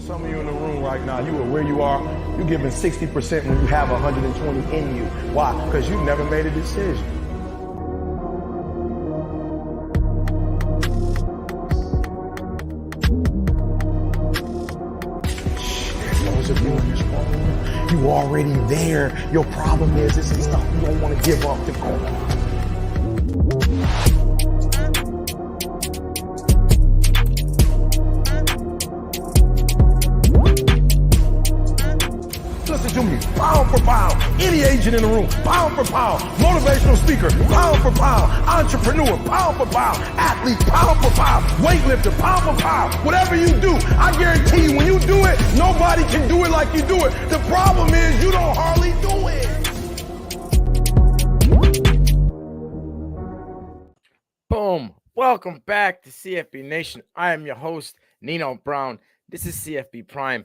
Some of you in the room right now, you are where you are. You're giving 60% when you have 120 in you. Why? Because you never made a decision. Those of you in this room, you already there. Your problem is this is stuff you don't want to give up to go. To me, pound for pound, any agent in the room, pound for pound, motivational speaker, pound for pound, entrepreneur, pound for pound, athlete, pound for pound, weightlifter, pound for pound, whatever you do, I guarantee you when you do it, nobody can do it like you do it. The problem is you don't hardly do it. Boom. Welcome back to CFB Nation. I am your host, Nino Brown. This is CFB Prime,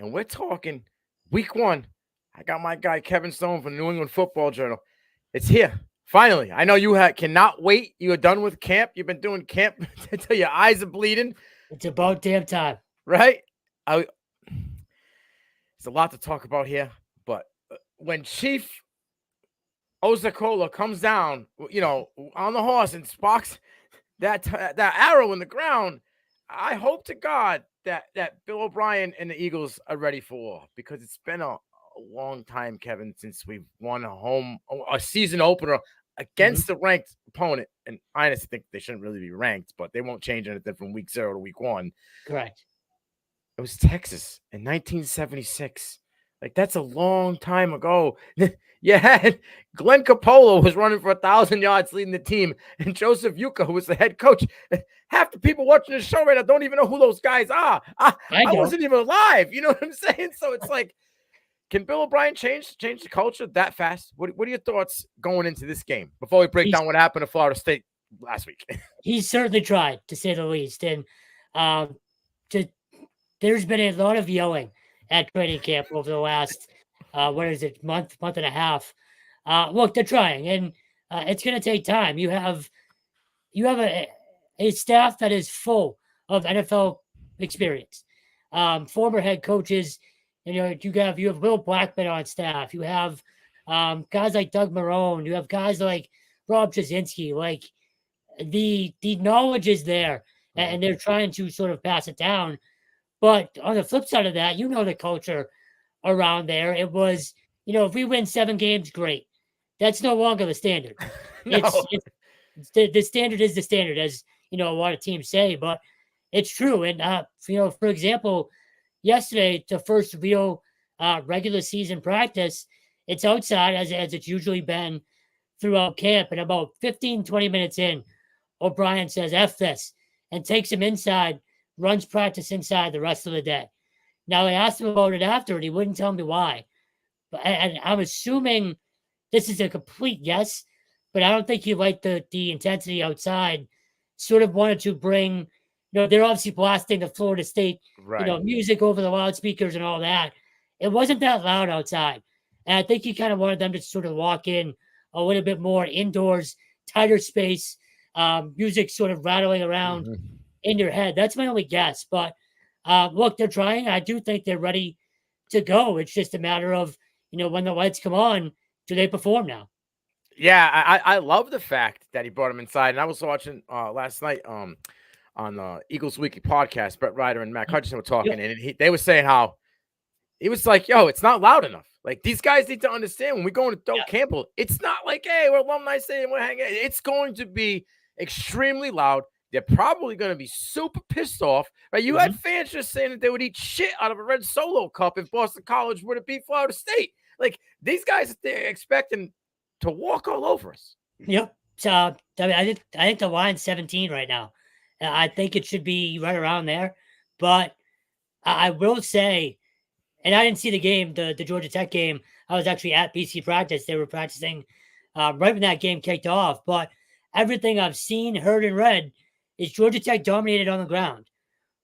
and we're talking Week 1, I got my guy Kevin Stone from New England Football Journal. It's here, finally. I know you cannot wait. You are done with camp. You've been doing camp until your eyes are bleeding. It's about damn time. Right? There's a lot to talk about here, but when Chief Ozakola comes down, on the horse and sparks that arrow in the ground, I hope to God that Bill O'Brien and the Eagles are ready for war, because it's been a long time, Kevin, since we've won a season opener against a ranked opponent. And I honestly think they shouldn't really be ranked, but they won't change anything from week 0 to week 1. Correct. It was Texas in 1976. Like, that's a long time ago. Yeah, Glenn Capolo was running for 1,000 yards leading the team, and Joseph Yuka, who was the head coach. Half the people watching the show right now don't even know who those guys are. I wasn't even alive. You know what I'm saying? So it's like, can Bill O'Brien change the culture that fast? What are your thoughts going into this game before we break down what happened to Florida State last week? He's certainly tried, to say the least. And there's been a lot of yelling at training camp over the last month and a half. Look, they're trying, and it's going to take time. You have a staff that is full of NFL experience, former head coaches. You have Will Blackman on staff. You have guys like Doug Marrone. You have guys like Rob Jasinski. Like, the knowledge is there, and they're trying to sort of pass it down. But on the flip side of that, the culture around there. It was, if we win 7 games, great. That's no longer the standard. No. The standard is the standard, as a lot of teams say, but it's true. And for example, yesterday, the first real regular season practice, it's outside as it's usually been throughout camp. And about 15, 20 minutes in, O'Brien says, F this, and takes him inside, runs practice inside the rest of the day. Now, I asked him about it after, and he wouldn't tell me why. And I'm assuming this is a complete guess, but I don't think he liked the intensity outside. Sort of wanted to bring, they're obviously blasting the Florida State, music over the loudspeakers and all that. It wasn't that loud outside. And I think he kind of wanted them to sort of walk in a little bit more indoors, tighter space, music sort of rattling around in your head. That's my only guess. But look, they're trying. I do think they're ready to go. It's just a matter of, when the lights come on, do they perform now? Yeah, I love the fact that he brought him inside. And I was watching last night on the Eagles Weekly podcast. Brett Ryder and Matt Hutchinson were talking, and they were saying how he was like, yo, it's not loud enough. Like, these guys need to understand when we go into Doak Campbell, it's not like, hey, we're alumni stadium, we're hanging. It's going to be extremely loud. They're probably going to be super pissed off. Right? You had fans just saying that they would eat shit out of a red Solo cup if Boston College were to beat Florida State. Like, these guys, they're expecting to walk all over us. Yep. So I think the line's 17 right now. I think it should be right around there. But I will say, and I didn't see the game, the Georgia Tech game. I was actually at BC practice. They were practicing right when that game kicked off. But everything I've seen, heard, and read is Georgia Tech dominated on the ground.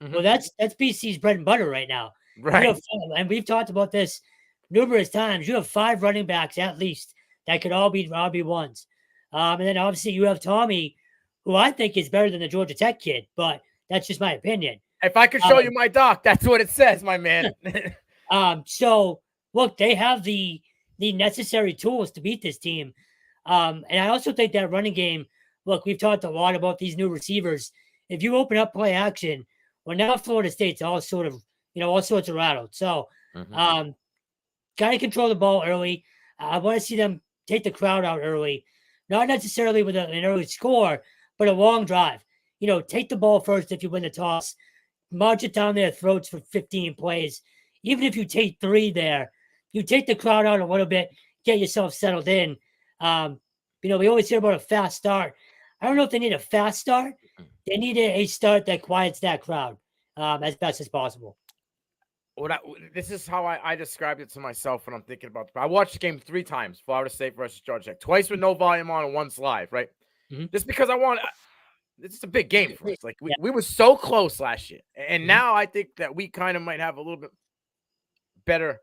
Well, that's BC's bread and butter right now. Right. And we've talked about this numerous times. You have 5 running backs at least that could all be RB1s. And then obviously you have Tommy, who I think is better than the Georgia Tech kid, but that's just my opinion. If I could show you my doc, that's what it says, my man. So look, they have the necessary tools to beat this team. And I also think that running game, look, we've talked a lot about these new receivers. If you open up play action, well, now Florida State's all sorts of rattled. So, got to control the ball early. I want to see them take the crowd out early, not necessarily with an early score, but a long drive. Take the ball first if you win the toss, march it down their throats for 15 plays. Even if you take 3 there, you take the crowd out a little bit, get yourself settled in. We always hear about a fast start. I don't know if they need a fast start. They need a start that quiets that crowd as best as possible. This is how I described it to myself when I'm thinking about it. I watched the game 3 times, Florida State versus Georgia Tech, twice with no volume on and once live, right? Just because this is a big game for us. Like we were so close last year. And now I think that we kind of might have a little bit better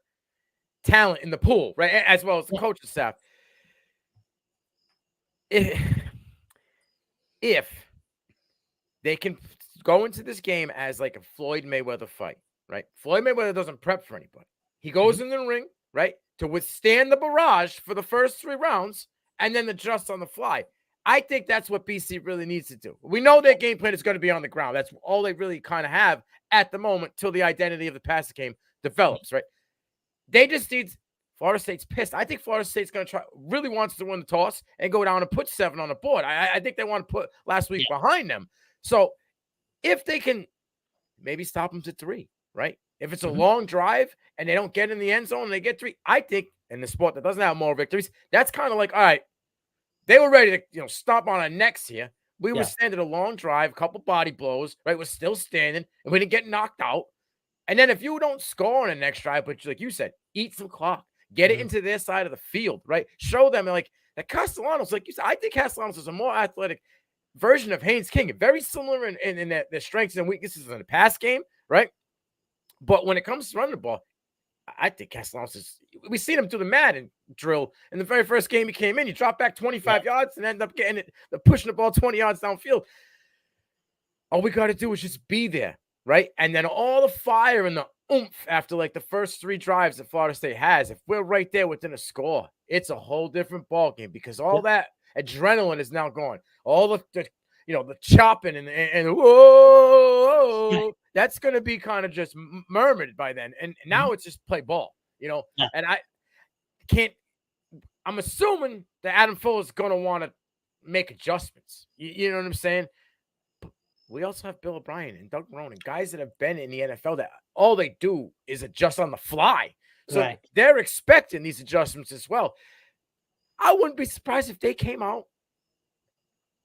talent in the pool, right? As well as the coaching staff. If they can go into this game as like a Floyd Mayweather fight, right? Floyd Mayweather doesn't prep for anybody. He goes in the ring, right, to withstand the barrage for the first 3 rounds and then adjust on the fly. I think that's what BC really needs to do. We know their game plan is going to be on the ground. That's all they really kind of have at the moment till the identity of the passing game develops, right? They just need – Florida State's pissed. I think Florida State's going to really wants to win the toss and go down and put 7 on the board. I think they want to put last week behind them. So if they can maybe stop them to 3, right? If it's a long drive and they don't get in the end zone and they get 3, I think in the sport that doesn't have more victories, that's kind of like, all right, they were ready to stomp on our necks here. We were standing a long drive, a couple body blows, right? We're still standing and we didn't get knocked out. And then if you don't score on the next drive, but like you said, eat some clock, get it into their side of the field, right? Show them like that Castellanos, like you said, I think Castellanos is a more athletic version of Haynes King, very similar in their strengths and weaknesses in the pass game, right? But when it comes to running the ball, I think Castellanos we've seen him do the Madden drill in the very first game he came in. He dropped back 25 yards and ended up getting pushing the ball 20 yards downfield. All we got to do is just be there, right? And then all the fire and the oomph after like the first 3 drives that Florida State has, if we're right there within a score, it's a whole different ball game because all that adrenaline is now gone. All the chopping and whoa, that's going to be kind of just murmured by then. And now it's just play ball, and I'm assuming that Adam Fuller is going to want to make adjustments. You know what I'm saying? But we also have Bill O'Brien and Doug Marrone, guys that have been in the NFL that all they do is adjust on the fly. So they're expecting these adjustments as well. I wouldn't be surprised if they came out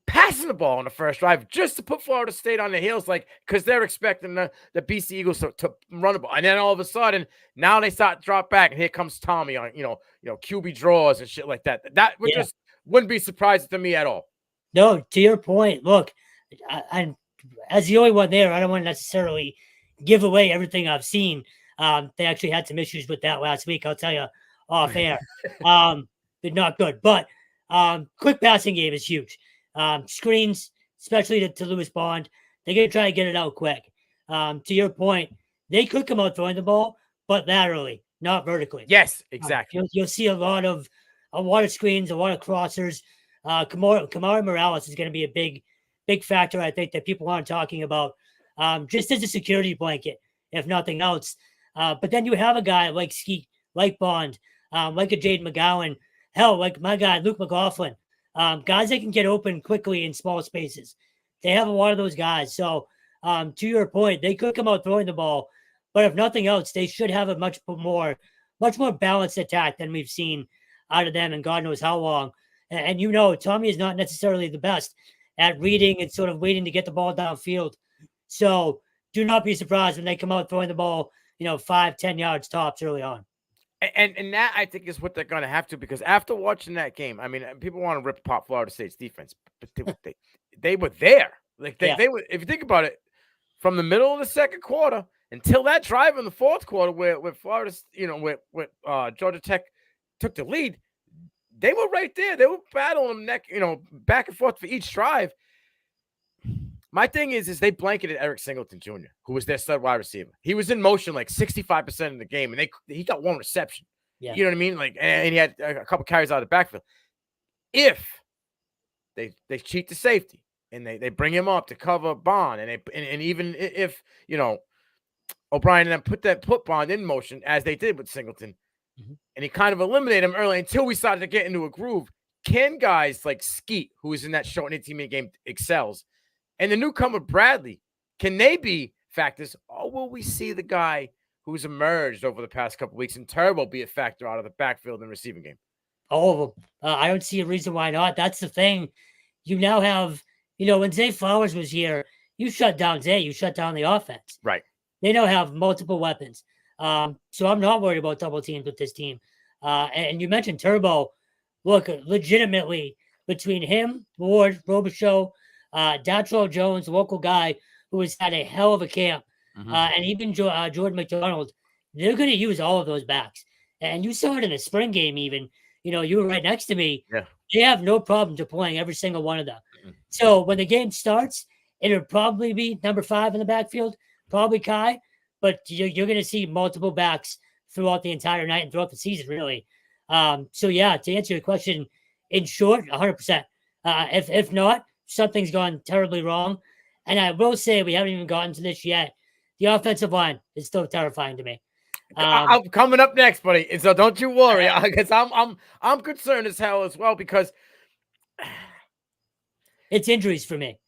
passing the ball on the first drive just to put Florida State on their heels, like because they're expecting the BC Eagles to run the ball, and then all of a sudden now they start to drop back, and here comes Tommy on QB draws and shit like that. That would just wouldn't be surprising to me at all. No, to your point, look, I as the only one there, I don't want to necessarily give away everything I've seen. They actually had some issues with that last week. I'll tell you off air. They're not good, but quick passing game is huge. Screens, especially to Lewis Bond, they're going to try to get it out quick. To your point, they could come out throwing the ball, but laterally, not vertically. Yes, exactly. You'll see a lot of screens, a lot of crossers. Kamari Morales is going to be a big factor, I think, that people aren't talking about, just as a security blanket, if nothing else. But then you have a guy like Skeet, like Bond, like a Jaden McGowan, hell, like my guy, Luke McLaughlin. Guys that can get open quickly in small spaces. They have a lot of those guys. So to your point, they could come out throwing the ball, but if nothing else, they should have a much more balanced attack than we've seen out of them in God knows how long. And Tommy is not necessarily the best at reading and sort of waiting to get the ball downfield. So do not be surprised when they come out throwing the ball, 5-10 yards tops early on. And that, I think, is what they're going to have to, because after watching that game, I mean, people want to rip apart Florida State's defense, but they were there. Like they were, if you think about it, from the middle of the second quarter until that drive in the fourth quarter where Florida, where Georgia Tech took the lead, they were right there. They were battling them back and forth for each drive. My thing is they blanketed Eric Singleton Jr., who was their stud wide receiver. He was in motion like 65% of the game, and he got one reception. Yeah. You know what I mean? Like, and he had a couple carries out of the backfield. If they cheat the safety and they bring him up to cover Bond, and even if O'Brien and them put Bond in motion as they did with Singleton, and he kind of eliminated him early until we started to get into a groove. Can guys like Skeet, who is in that short and 18-minute game, excels? And the newcomer Bradley, can they be factors? Or will we see the guy who's emerged over the past couple weeks in Turbo be a factor out of the backfield and receiving game? All of them. I don't see a reason why not. That's the thing. You now have, when Zay Flowers was here, you shut down Zay. You shut down the offense. Right. They now have multiple weapons. So I'm not worried about double teams with this team. And you mentioned Turbo. Look, legitimately, between him, Ward, Robichaux, Datrell Jones, local guy who has had a hell of a camp, and even Jordan McDonald, they're going to use all of those backs. And you saw it in the spring game even. You were right next to me. Yeah. They have no problem deploying every single one of them. So when the game starts, it'll probably be number 5 in the backfield, probably Kai, but you're going to see multiple backs throughout the entire night and throughout the season, really. So yeah, to answer your question, in short, 100%. If not, something's gone terribly wrong. And I will say, we haven't even gotten to this yet. The offensive line is still terrifying to me. I'm coming up next, buddy. And so don't you worry, because I'm concerned as hell as well, because it's injuries for me.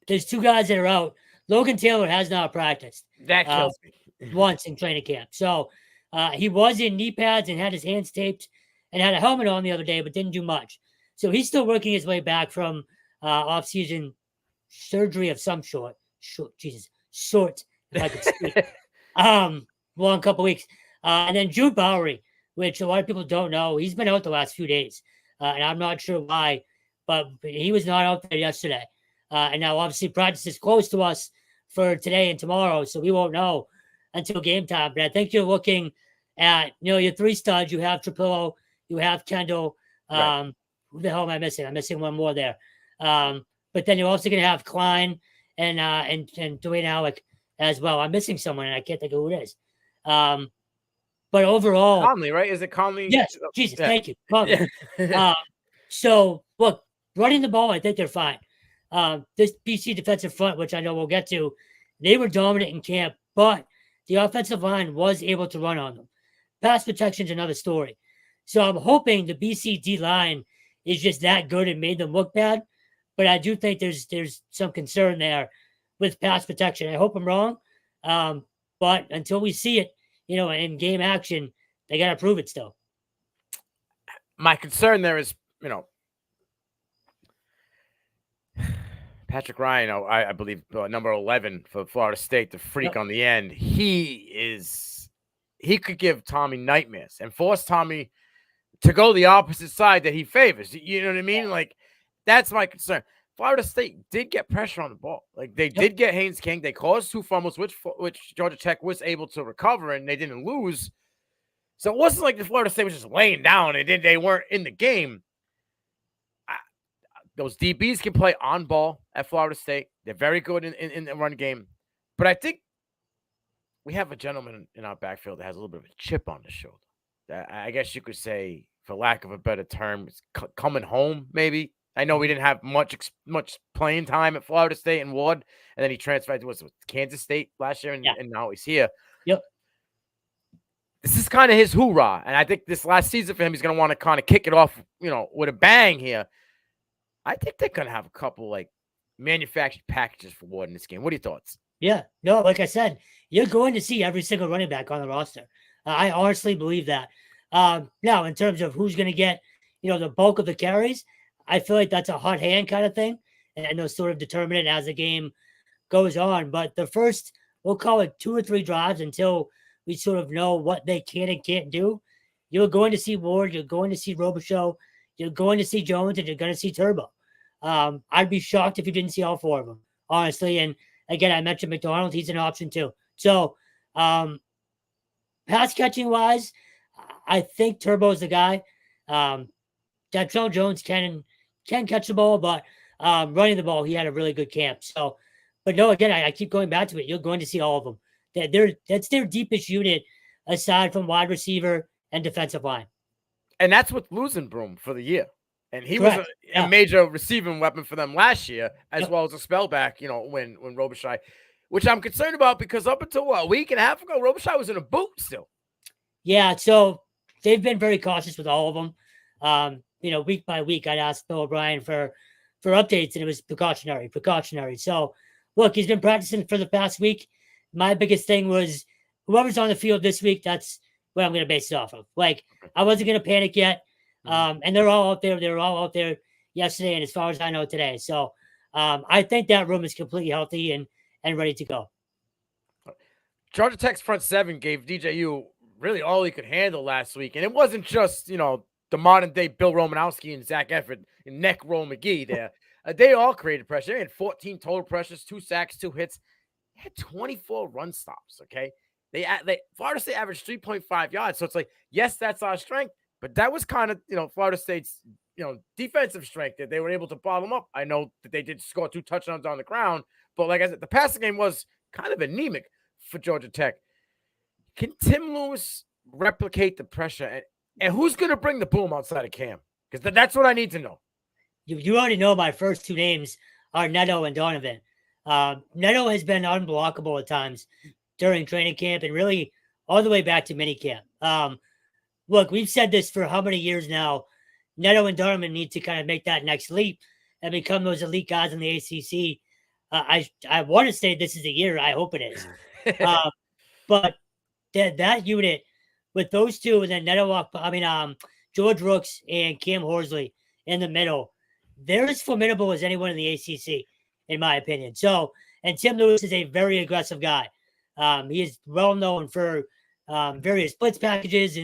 There's 2 guys that are out. Logan Taylor has not practiced. That kills me. Once in training camp. So he was in knee pads and had his hands taped and had a helmet on the other day, but didn't do much. So he's still working his way back from off-season surgery of some sort. Short, if I could speak. Long couple weeks. And then Jude Bowery, which a lot of people don't know, he's been out the last few days. And I'm not sure why, but he was not out there yesterday. And now obviously practice is close to us for today and tomorrow, so we won't know until game time. But I think you're looking at, your 3 studs. You have Trapillo, you have Kendall. Right. Who the hell am I missing? I'm missing one more there. But then you're also going to have Klein and Dwayne Alec as well. I'm missing someone, and I can't think of who it is. But overall, Conley, right? Is it Conley? Yes. Jesus, yeah. Thank you. Conley. So look, running the ball, I think they're fine. This BC defensive front, which I know we'll get to, they were dominant in camp, but the offensive line was able to run on them. Pass protection is another story. So I'm hoping the BC D line is just that good and made them look bad. But I do think there's some concern there with pass protection. I hope I'm wrong. But until we see it, in game action, they got to prove it still. My concern there is, Patrick Ryan, I believe number 11 for Florida State, the freak on the end. He could give Tommy nightmares and force Tommy to go the opposite side that he favors. You know what I mean? Yeah. Like, that's my concern. Florida State did get pressure on the ball. Like, they did get Haynes King. They caused 2 fumbles, which Georgia Tech was able to recover, and they didn't lose. So it wasn't like the Florida State was just laying down and they weren't in the game. Those DBs can play on ball at Florida State. They're very good in the run game. But I think we have a gentleman in our backfield that has a little bit of a chip on his shoulder. That I guess you could say, for lack of a better term, is coming home, maybe. I know we didn't have much playing time at Florida State and Ward, and then he transferred to Kansas State last year, and now he's here. Yep. This is kind of his hoorah, and I think this last season for him, he's going to want to kind of kick it off, with a bang here. I think they're going to have a couple, manufactured packages for Ward in this game. What are your thoughts? Yeah. No, like I said, you're going to see every single running back on the roster. I honestly believe that. Now, in terms of who's going to get, the bulk of the carries, I feel like that's a hot hand kind of thing, and they'll sort of determine it as the game goes on. But the first, we'll call it 2 or 3 drives until we sort of know what they can and can't do. You're going to see Ward, you're going to see Robichaux, you're going to see Jones, and you're going to see Turbo. I'd be shocked if you didn't see all 4 of them, honestly. And again, I mentioned McDonald; he's an option too. So, pass catching wise, I think Turbo's the guy. Datrell Jones can catch the ball, but running the ball, he had a really good camp. So But no, again, I keep going back to it. You're going to see all of them. That's their deepest unit aside from wide receiver and defensive line. And that's with losing Broom for the year. And he Correct. was a major receiving weapon for them last year, as well as a spellback, when Robichai, which I'm concerned about because up until a week and a half ago, Robichai was in a boot still. Yeah, so they've been very cautious with all of them. Week by week, I'd ask Bill O'Brien for updates, and it was precautionary. So, look, he's been practicing for the past week. My biggest thing was whoever's on the field this week, that's what I'm going to base it off of. Like, I wasn't going to panic yet. And they're all out there. They were all out there yesterday, and as far as I know today. So, I think that room is completely healthy and ready to go. Georgia Tech's front seven gave DJU really all he could handle last week. And it wasn't just, the modern day Bill Romanowski and Zach Efford and Neck Roll McGee there. They all created pressure. They had 14 total pressures, 2 sacks, 2 hits. They had 24 run stops, okay? Florida State averaged 3.5 yards. So it's like, yes, that's our strength, but that was kind of, Florida State's, defensive strength that they were able to bottom up. I know that they did score 2 touchdowns on the ground, but like I said, the passing game was kind of anemic for Georgia Tech. Can Tim Lewis replicate the pressure? And who's going to bring the boom outside of Cam? Because that's what I need to know. You already know my first 2 names are Neto and Donovan. Neto has been unblockable at times during training camp and really all the way back to minicamp. Look, we've said this for how many years now. Neto and Donovan need to kind of make that next leap and become those elite guys in the ACC. I want to say this is the year. I hope it is. But that unit with those 2 and then George Rooks and Cam Horsley in the middle, they're as formidable as anyone in the ACC, in my opinion. So, and Tim Lewis is a very aggressive guy. He is well known for various blitz packages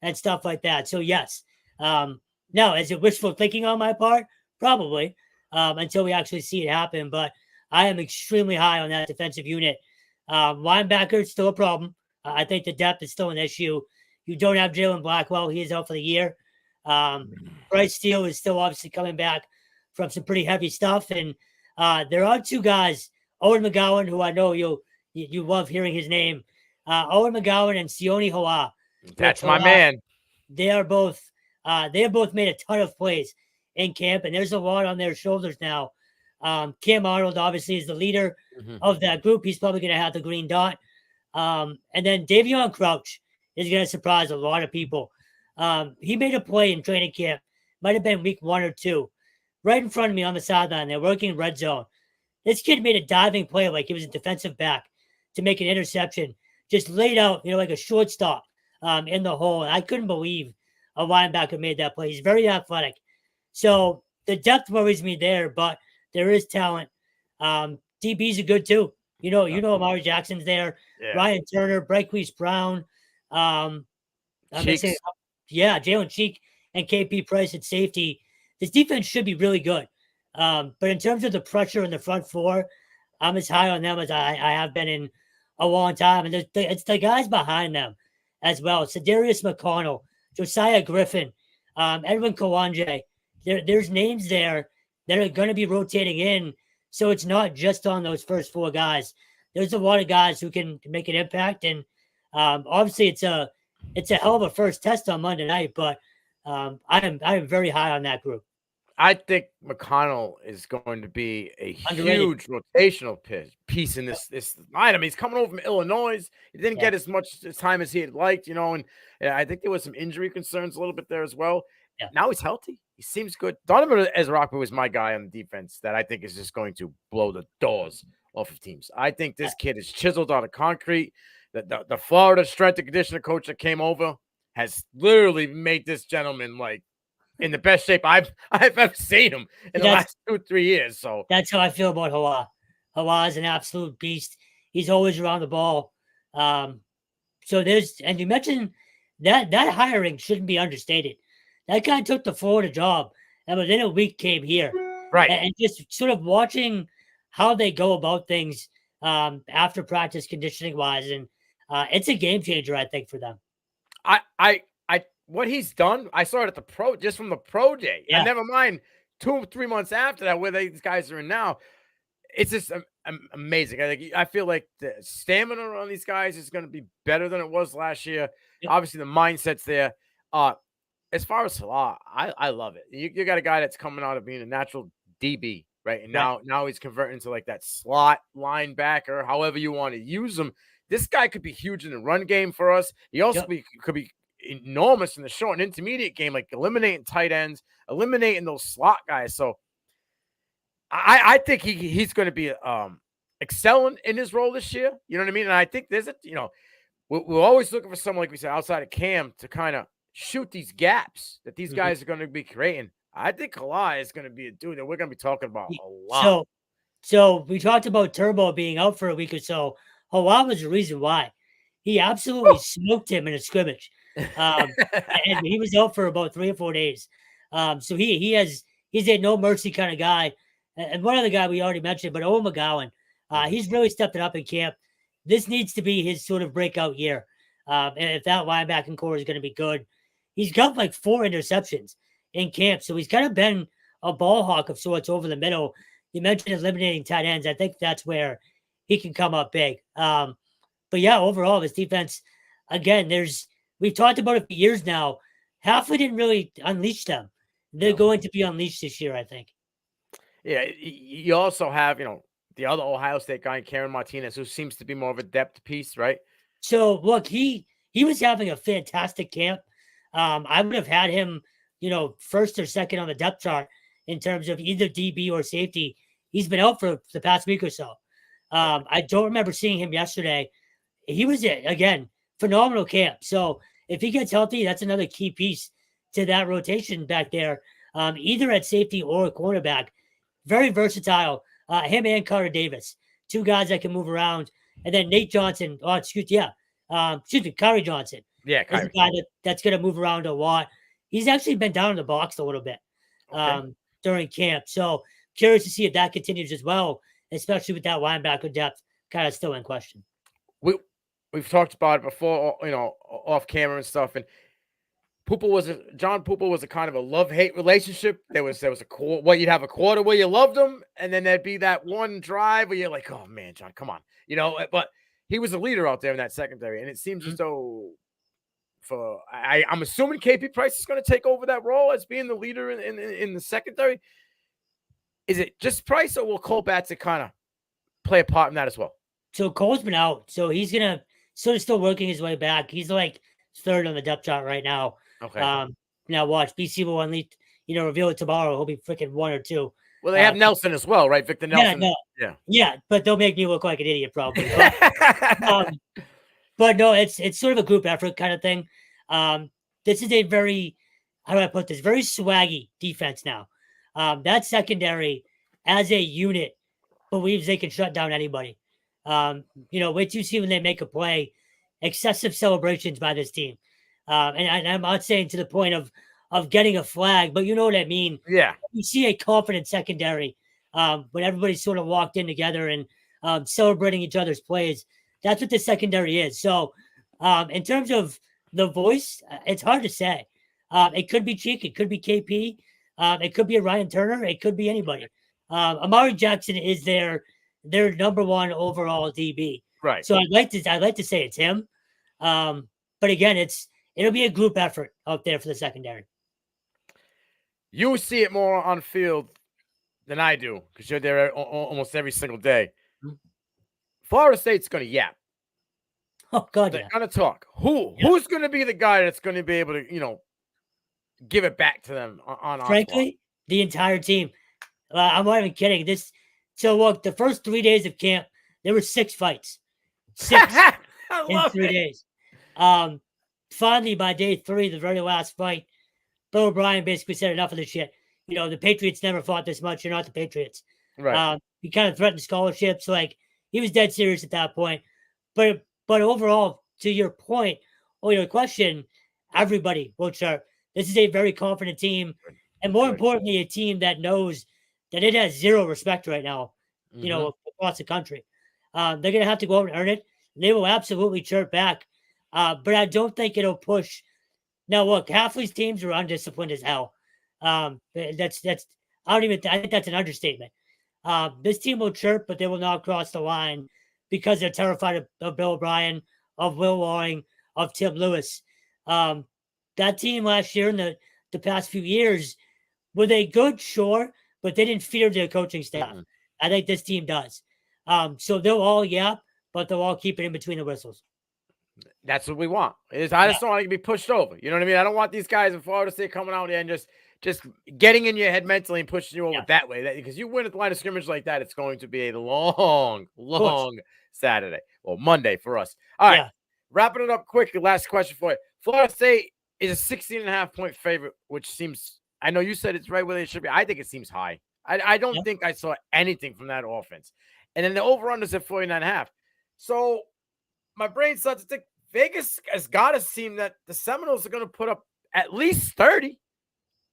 and stuff like that. So, yes. Now, is it wishful thinking on my part? Probably, until we actually see it happen. But I am extremely high on that defensive unit. Linebacker is still a problem. I think the depth is still an issue. You don't have Jalen Blackwell. He is out for the year. Bryce Steele is still obviously coming back from some pretty heavy stuff. And there are 2 guys, Owen McGowan, who I know you love hearing his name. Owen McGowan and Sione Hoa. That's my man. They have both made a ton of plays in camp, and there's a lot on their shoulders now. Cam Arnold obviously is the leader of that group. He's probably going to have the green dot. And then Davion Crouch is going to surprise a lot of people. He made a play in training camp, might have been week 1 or 2, right in front of me on the sideline. They're working red zone. This kid made a diving play like he was a defensive back to make an interception, just laid out, like a shortstop in the hole. And I couldn't believe a linebacker made that play. He's very athletic. So the depth worries me there, but there is talent. DBs are good too. Amari Jackson's there. Yeah. Ryan Turner, Bryquise Brown. Jalen Cheek and KP Price at safety. This defense should be really good. But in terms of the pressure in the front 4, I'm as high on them as I have been in a long time. And it's the guys behind them as well. Sedarius McConnell, Josiah Griffin, Edwin Kawanje. There's names there that are going to be rotating in. So it's not just on those first 4 guys. There's a lot of guys who can make an impact. And obviously it's a hell of a first test on Monday night, but I am very high on that group. I think McConnell is going to be a huge rotational piece in this line. I mean, he's coming over from Illinois. He didn't get as much time as he had liked, and I think there was some injury concerns a little bit there as well. Yeah. Now he's healthy. He seems good. Donovan Ezraku was my guy on the defense that I think is just going to blow the doors off of teams. I think this kid is chiseled out of concrete. The Florida strength and conditioning coach that came over has literally made this gentleman like in the best shape I've ever seen him in the last 2-3 years. So that's how I feel about Hoa. Hoa is an absolute beast. He's always around the ball. So and you mentioned that hiring shouldn't be understated. That guy took the Florida job and within a week came here. Right. And just sort of watching how they go about things after practice conditioning wise. And it's a game changer, I think, for them. What he's done, I saw it at just from the pro day. Yeah. And never mind 2-3 months after that, where these guys are in now. It's just amazing. I feel like the stamina on these guys is going to be better than it was last year. Yep. Obviously, the mindset's there. As far as Salah, I love it. You got a guy that's coming out of being a natural DB, right? And now he's converting to like that slot linebacker, however you want to use him. This guy could be huge in the run game for us. He also could be enormous in the short and intermediate game, like eliminating tight ends, eliminating those slot guys. So I think he's going to be excelling in his role this year. You know what I mean? And I think there's we're always looking for someone, like we said, outside of Cam to kind of shoot these gaps that these guys are going to be creating. I think Kalai is going to be a dude that we're going to be talking about a lot. So we talked about Turbo being out for a week or so. Halal was the reason why. He absolutely smoked him in a scrimmage. And he was out for about 3 or 4 days. So he's a no mercy kind of guy. And one other guy we already mentioned, but Owen McGowan, he's really stepped it up in camp. This needs to be his sort of breakout year. And if that linebacking core is going to be good, he's got like 4 interceptions in camp. So he's kind of been a ball hawk of sorts over the middle. You mentioned eliminating tight ends. I think that's where he can come up big. But yeah, overall, this defense, again, we've talked about it for years now. Halfley didn't really unleash them. They're going to be unleashed this year, I think. Yeah, you also have, the other Ohio State guy, Karen Martinez, who seems to be more of a depth piece, right? So, look, he was having a fantastic camp. I would have had him, first or second on the depth chart in terms of either DB or safety. He's been out for the past week or so. I don't remember seeing him yesterday. He was, again, phenomenal camp. So if he gets healthy, that's another key piece to that rotation back there, either at safety or cornerback. Very versatile. Him and Carter Davis, 2 guys that can move around. And then Nate Johnson, Kyrie Johnson. Yeah, is a guy that's going to move around a lot. He's actually been down in the box a little bit during camp. So curious to see if that continues as well, especially with that linebacker depth kind of still in question. We've talked about it before, off camera and stuff. And John Poople was a kind of a love-hate relationship. There was you'd have a quarter where you loved him, and then there'd be that one drive where you're like, oh man, John, come on. But he was a leader out there in that secondary. And it seems as though I'm assuming KP Price is going to take over that role as being the leader in the secondary. Is it just Price, or will Cole Batson kind of play a part in that as well? So Cole's been out, so he's going to sort of still working his way back. He's like 3rd on the depth chart right now. Okay. Now watch, BC will unleash, reveal it tomorrow. He'll be freaking 1 or 2. Well, they have Nelson as well, right? Victor Nelson. Yeah, but they'll make me look like an idiot probably. But no, it's sort of a group effort kind of thing. This is a very, how do I put this? Very swaggy defense now. That secondary as a unit believes they can shut down anybody. Wait till you see when they make a play, excessive celebrations by this team. And I'm not saying to the point of getting a flag, but you know what I mean? Yeah. You see a confident secondary when everybody's sort of walked in together and celebrating each other's plays. That's what the secondary is. So in terms of the voice, it's hard to say. It could be Cheek. It could be KP. It could be a Ryan Turner. It could be anybody. Amari Jackson is their number 1 overall DB. Right. So I'd like to say it's him. But again, it'll be a group effort out there for the secondary. You see it more on field than I do because you're there almost every single day. Mm-hmm. Florida State's going to yap. Oh God, they're going to talk. Who's going to be the guy that's going to be able to, give it back to them on frankly, the entire team. I'm not even kidding. So look, the first 3 days of camp, there were 6 fights. 6 in 3 days. Finally, by day 3, the very last fight, Bill O'Brien basically said enough of this shit. The Patriots never fought this much. You're not the Patriots. Right. He kind of threatened scholarships. Like, he was dead serious at that point. But overall, to your point, or your question, everybody will chirp. This is a very confident team. And more importantly, a team that knows that it has 0 respect right now, across the country. They're going to have to go out and earn it. They will absolutely chirp back. But I don't think it'll push. Now, look, half these teams are undisciplined as hell. I think that's an understatement. This team will chirp, but they will not cross the line because they're terrified of Bill O'Brien, of Will Loring, of Tim Lewis. That team last year and the past few years, were they good? Sure, but they didn't fear their coaching staff. Mm-mm. I think this team does. So they'll all yap, but they'll all keep it in between the whistles. That's what we want. I just don't want to be pushed over. You know what I mean? I don't want these guys in Florida State coming out there and just getting in your head mentally and pushing you over that way. Because you win at the line of scrimmage like that, it's going to be a long Saturday or Monday for us. All right, wrapping it up quick. The last question for you. Florida State is a 16.5-point favorite, which seems, I know you said it's right where they should be. I think it seems high. I don't think I saw anything from that offense. And then the over-under's at 49.5. So my brain starts to think Vegas has got to seem that the Seminoles are going to put up at least 30.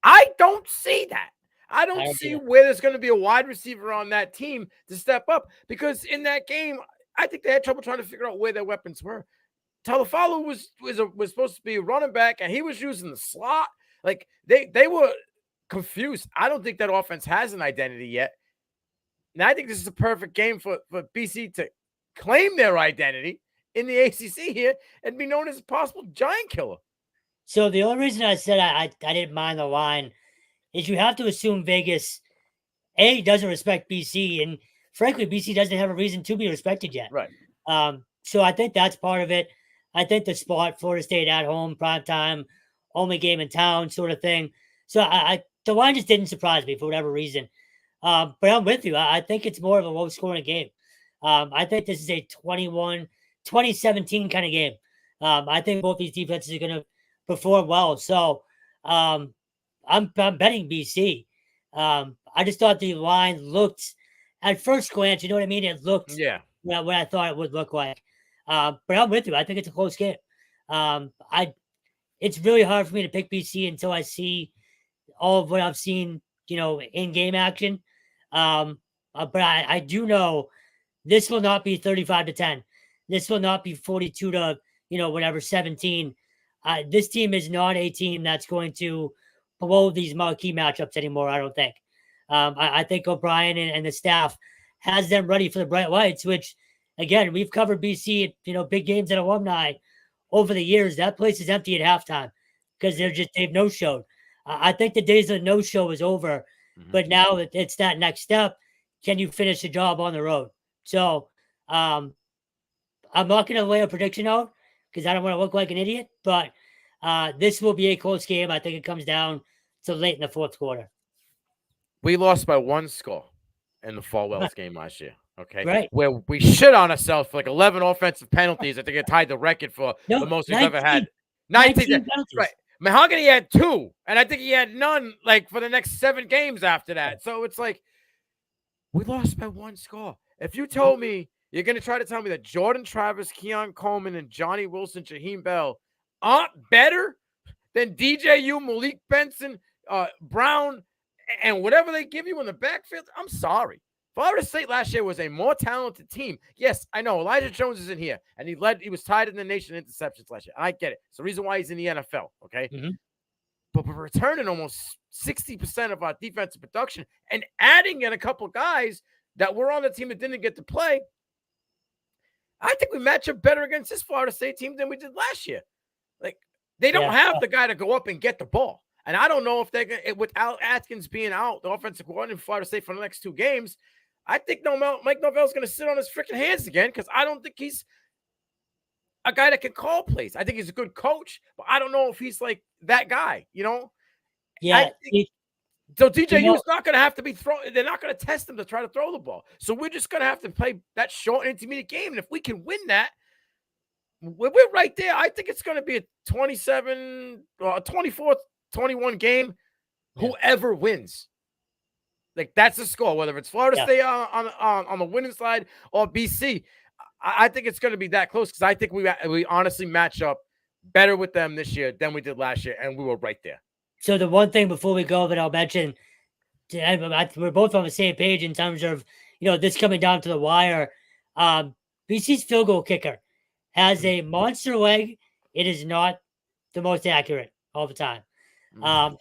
I don't see that. I don't see where there's going to be a wide receiver on that team to step up, because in that game, I think they had trouble trying to figure out where their weapons were. Talafalu was supposed to be a running back, and he was using the slot. Like they were confused. I don't think that offense has an identity yet. And I think this is a perfect game for BC to claim their identity in the ACC here and be known as a possible giant killer. So the only reason I said I didn't mind the line is you have to assume Vegas, A, doesn't respect BC, and frankly, BC doesn't have a reason to be respected yet. Right. So I think that's part of it. I think the spot, Florida State at home, primetime, only game in town sort of thing. So the line just didn't surprise me for whatever reason. But I'm with you. I think it's more of a low-scoring game. I think this is a 2017 kind of game. I think both these defenses are going to perform well. So I'm betting BC. I just thought the line looked, at first glance, you know what I mean? It looked what I thought it would look like. But I'm with you. I think it's a close game. It's really hard for me to pick BC until I see all of what I've seen, in game action. But I do know this will not be 35-10. This will not be 42 to, 17. This team is not a team that's going to blow these marquee matchups anymore, I don't think. I think O'Brien and the staff has them ready for the bright lights, which, again, we've covered BC at, big games at Alumni over the years. That place is empty at halftime because they've no-showed. I think the days of the no-show is over, but now it's that next step. Can you finish the job on the road? So I'm not going to lay a prediction out because I don't want to look like an idiot, but this will be a close game. I think it comes down to late in the fourth quarter. We lost by one score in the Fall Wells game last year. Okay. Right. Where we shit on ourselves for like 11 offensive penalties. I think it tied the record for the most we've ever had. 19 penalties. Right. Mahogany had 2, and I think he had none like for the next 7 games after that. So it's like we lost by one score. If you told me you're going to try to tell me that Jordan Travis, Keon Coleman, and Johnny Wilson, Jaheim Bell aren't better than DJU, Malik Benson, Brown, and whatever they give you in the backfield, I'm sorry. Florida State last year was a more talented team. Yes, I know Elijah Jones is in here, and he was tied in the nation in interceptions last year. I get it. It's the reason why he's in the NFL, okay? But we're returning almost 60% of our defensive production and adding in a couple guys that were on the team that didn't get to play. I think we match up better against this Florida State team than we did last year. Like, they don't have the guy to go up and get the ball. And I don't know if they're going to, without Atkins being out, the offensive coordinator in Florida State for the next 2 games, I think Mike Norvell's going to sit on his freaking hands again because I don't think he's a guy that can call plays. I think he's a good coach, but I don't know if he's like that guy, Yeah. So DJU's not going to have to be thrown. They're not going to test him to try to throw the ball. So we're just going to have to play that short and intermediate game. And if we can win that, we're right there. I think it's going to be a 27 or 24-21 game. Whoever wins. Like, that's the score, whether it's Florida State on the winning side or BC. I think it's going to be that close because I think we honestly match up better with them this year than we did last year, and we were right there. So the one thing before we go that I'll mention, we're both on the same page in terms of, this coming down to the wire. BC's field goal kicker has a monster leg. It is not the most accurate all the time.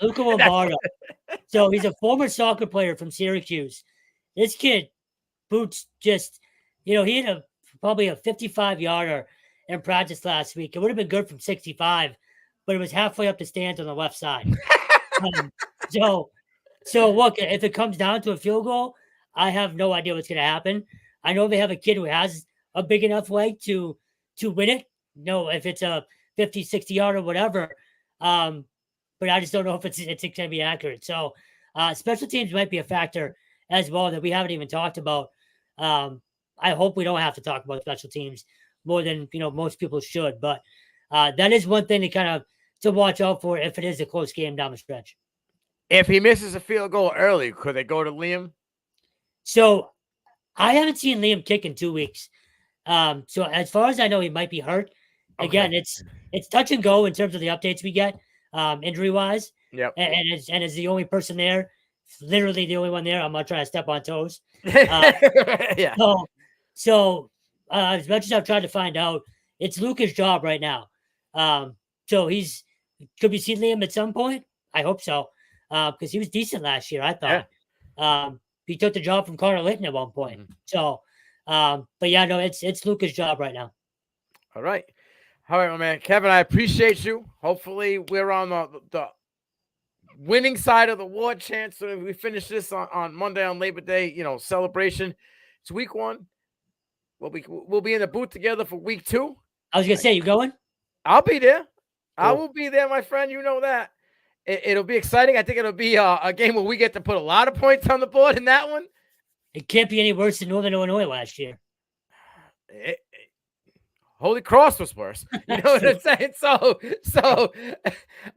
Luca Lombardo. So he's a former soccer player from Syracuse this kid, Boots, just, he had probably a 55-yarder in practice last week. It would have been good from 65, but it was halfway up the stands on the left side. So look, if it comes down to a field goal, I have no idea what's going to happen. I know they have a kid who has a big enough leg to win it. No, if it's a 50, 60 yard or whatever. But I just don't know if it's going to be accurate. So special teams might be a factor as well that we haven't even talked about. I hope we don't have to talk about special teams more than most people should. But that is one thing to watch out for if it is a close game down the stretch. If he misses a field goal early, could they go to Liam? So I haven't seen Liam kick in 2 weeks. So as far as I know, he might be hurt. Again, it's touch and go in terms of the updates we get, injury wise. Yep. And as the only person there, literally the only one there, I'm not trying to step on toes. Yeah. So as much as I've tried to find out, it's Luca's job right now. So could we see Liam at some point? I hope so. Because he was decent last year, I thought. Yeah. He took the job from Connor Litton at one point. Mm-hmm. So, but yeah, no, it's Luca's job right now. All right, my man. Kevin, I appreciate you. Hopefully we're on the winning side of the war chance. So we finish this on Monday on Labor Day, celebration. It's week 1. We'll be in the booth together for week 2. I was going to say, you going? I'll be there. Cool. I will be there, my friend. You know that. It'll be exciting. I think it'll be a game where we get to put a lot of points on the board in that one. It can't be any worse than Northern Illinois last year. Holy Cross was worse. You know what I'm saying? So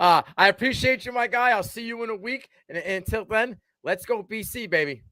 I appreciate you, my guy. I'll see you in a week. And until then, let's go BC, baby.